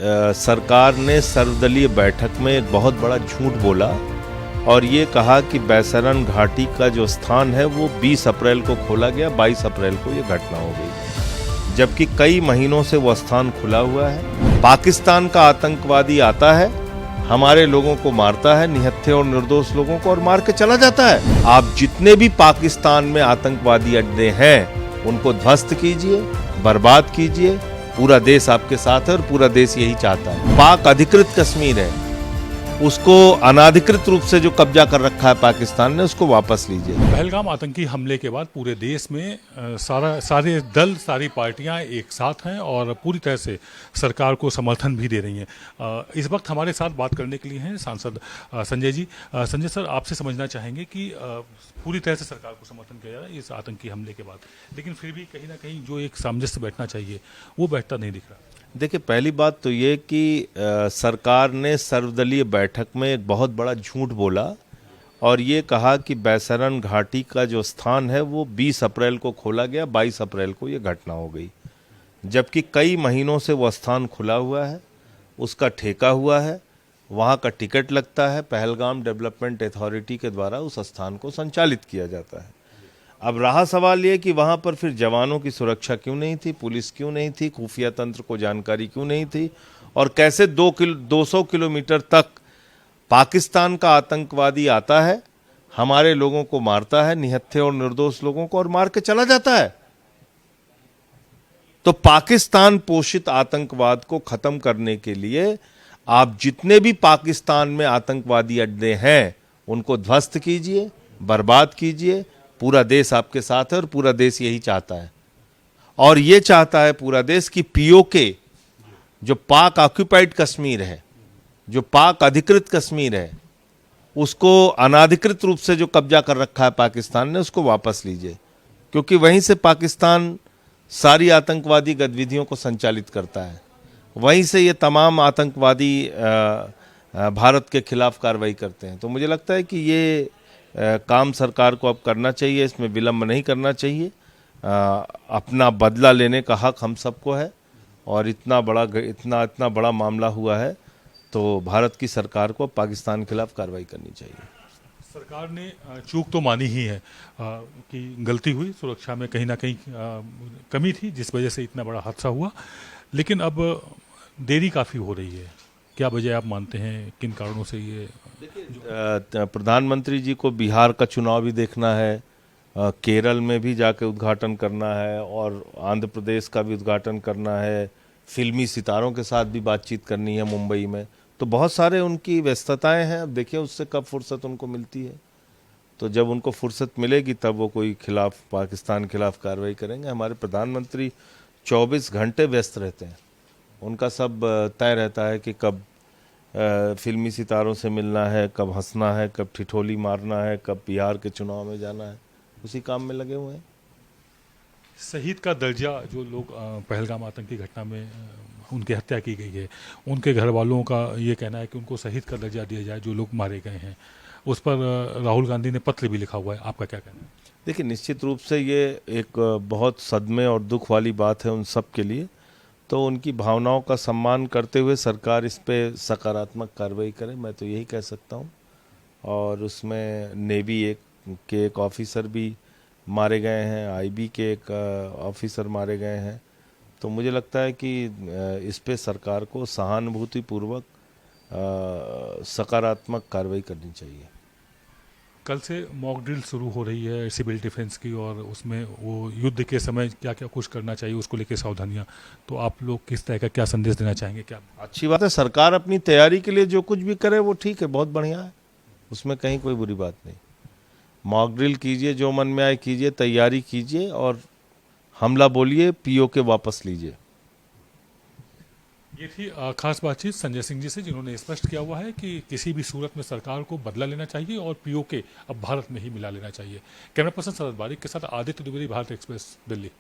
सरकार ने सर्वदलीय बैठक में एक बहुत बड़ा झूठ बोला और ये कहा कि बैसरन घाटी का जो स्थान है वो 20 अप्रैल को खोला गया, 22 अप्रैल को ये घटना हो गई, जबकि कई महीनों से वो स्थान खुला हुआ है। पाकिस्तान का आतंकवादी आता है, हमारे लोगों को मारता है, निहत्थे और निर्दोष लोगों को, और मार के चला जाता है। आप जितने भी पाकिस्तान में आतंकवादी अड्डे हैं उनको ध्वस्त कीजिए, बर्बाद कीजिए। पूरा देश आपके साथ है और पूरा देश यही चाहता है। पाक अधिकृत कश्मीर है, उसको अनाधिकृत रूप से जो कब्जा कर रखा है पाकिस्तान ने, उसको वापस लीजिए। पहलगाम आतंकी हमले के बाद पूरे देश में सारे दल, सारी पार्टियां एक साथ हैं और पूरी तरह से सरकार को समर्थन भी दे रही हैं। इस वक्त हमारे साथ बात करने के लिए हैं सांसद संजय जी। संजय सर, आपसे समझना चाहेंगे कि पूरी तरह से सरकार को समर्थन किया जा रहा है इस आतंकी हमले के बाद, लेकिन फिर भी कहीं ना कहीं जो एक सामंजस्य बैठना चाहिए वो बैठता नहीं दिख रहा। देखिए, पहली बात तो ये कि सरकार ने सर्वदलीय बैठक में एक बहुत बड़ा झूठ बोला और ये कहा कि बैसरन घाटी का जो स्थान है वो 20 अप्रैल को खोला गया, 22 अप्रैल को ये घटना हो गई, जबकि कई महीनों से वो स्थान खुला हुआ है, उसका ठेका हुआ है, वहाँ का टिकट लगता है, पहलगाम डेवलपमेंट अथॉरिटी के द्वारा उस स्थान को संचालित किया जाता है। अब रहा सवाल ये कि वहाँ पर फिर जवानों की सुरक्षा क्यों नहीं थी, पुलिस क्यों नहीं थी, खुफिया तंत्र को जानकारी क्यों नहीं थी, और कैसे 200 किलोमीटर तक पाकिस्तान का आतंकवादी आता है, हमारे लोगों को मारता है, निहत्थे और निर्दोष लोगों को, और मार के चला जाता है। तो पाकिस्तान पोषित आतंकवाद को खत्म करने के लिए आप जितने भी पाकिस्तान में आतंकवादी अड्डे हैं उनको ध्वस्त कीजिए, बर्बाद कीजिए। पूरा देश आपके साथ है और पूरा देश यही चाहता है, और ये चाहता है पूरा देश कि पीओके, जो पाक ऑक्यूपाइड कश्मीर है, जो पाक अधिकृत कश्मीर है, उसको अनाधिकृत रूप से जो कब्जा कर रखा है पाकिस्तान ने, उसको वापस लीजिए, क्योंकि वहीं से पाकिस्तान सारी आतंकवादी गतिविधियों को संचालित करता है। वहीं से ये तमाम आतंकवादी भारत के खिलाफ कार्रवाई करते हैं। तो मुझे लगता है कि ये काम सरकार को अब करना चाहिए, इसमें विलंब नहीं करना चाहिए। अपना बदला लेने का हक हम सबको है, और इतना बड़ा मामला हुआ है तो भारत की सरकार को पाकिस्तान के खिलाफ कार्रवाई करनी चाहिए। सरकार ने चूक तो मानी ही है कि गलती हुई, सुरक्षा में कहीं ना कहीं कमी थी जिस वजह से इतना बड़ा हादसा हुआ, लेकिन अब देरी काफ़ी हो रही है। क्या वजह आप मानते हैं, किन कारणों से ये? प्रधानमंत्री जी को बिहार का चुनाव भी देखना है, केरल में भी जाके उद्घाटन करना है, और आंध्र प्रदेश का भी उद्घाटन करना है, फिल्मी सितारों के साथ भी बातचीत करनी है मुंबई में। तो बहुत सारे उनकी व्यस्तताएं हैं। अब देखिए उससे कब फुर्सत उनको मिलती है, तो जब उनको फुर्सत मिलेगी तब वो कोई पाकिस्तान के खिलाफ कार्रवाई करेंगे। हमारे प्रधानमंत्री 24 घंटे व्यस्त रहते हैं, उनका सब तय रहता है कि कब फिल्मी सितारों से मिलना है, कब हंसना है, कब ठिठोली मारना है, कब बिहार के चुनाव में जाना है, उसी काम में लगे हुए हैं। शहीद का दर्जा जो लोग पहलगाम आतंकी घटना में उनकी हत्या की गई है, उनके घर वालों का ये कहना है कि उनको शहीद का दर्जा दिया जाए जो लोग मारे गए हैं। उस पर राहुल गांधी ने पत्र भी लिखा हुआ है, आपका क्या कहना है? देखिए, निश्चित रूप से ये एक बहुत सदमे और दुख वाली बात है उन सब के लिए। तो उनकी भावनाओं का सम्मान करते हुए सरकार इस पे सकारात्मक कार्रवाई करे, मैं तो यही कह सकता हूँ। और उसमें नेवी के एक ऑफिसर भी मारे गए हैं, आईबी के एक ऑफिसर मारे गए हैं। तो मुझे लगता है कि इस पे सरकार को सहानुभूतिपूर्वक सकारात्मक कार्रवाई करनी चाहिए। कल से मॉक ड्रिल शुरू हो रही है सिविल डिफेंस की, और उसमें वो युद्ध के समय क्या क्या कुछ करना चाहिए उसको लेकर सावधानियां, तो आप लोग किस तरह का क्या संदेश देना चाहेंगे? क्या अच्छी बात है, सरकार अपनी तैयारी के लिए जो कुछ भी करे वो ठीक है, बहुत बढ़िया है, उसमें कहीं कोई बुरी बात नहीं। मॉक ड्रिल कीजिए, जो मन में आए कीजिए, तैयारी कीजिए और हमला बोलिए, पीओके वापस लीजिए। ये थी खास बातचीत संजय सिंह जी से, जिन्होंने स्पष्ट किया हुआ है कि किसी भी सूरत में सरकार को बदला लेना चाहिए और पीओके अब भारत में ही मिला लेना चाहिए। कैमरा पर्सन शरद बारिक के साथ आदित्य द्विवेदी, भारत एक्सप्रेस, दिल्ली।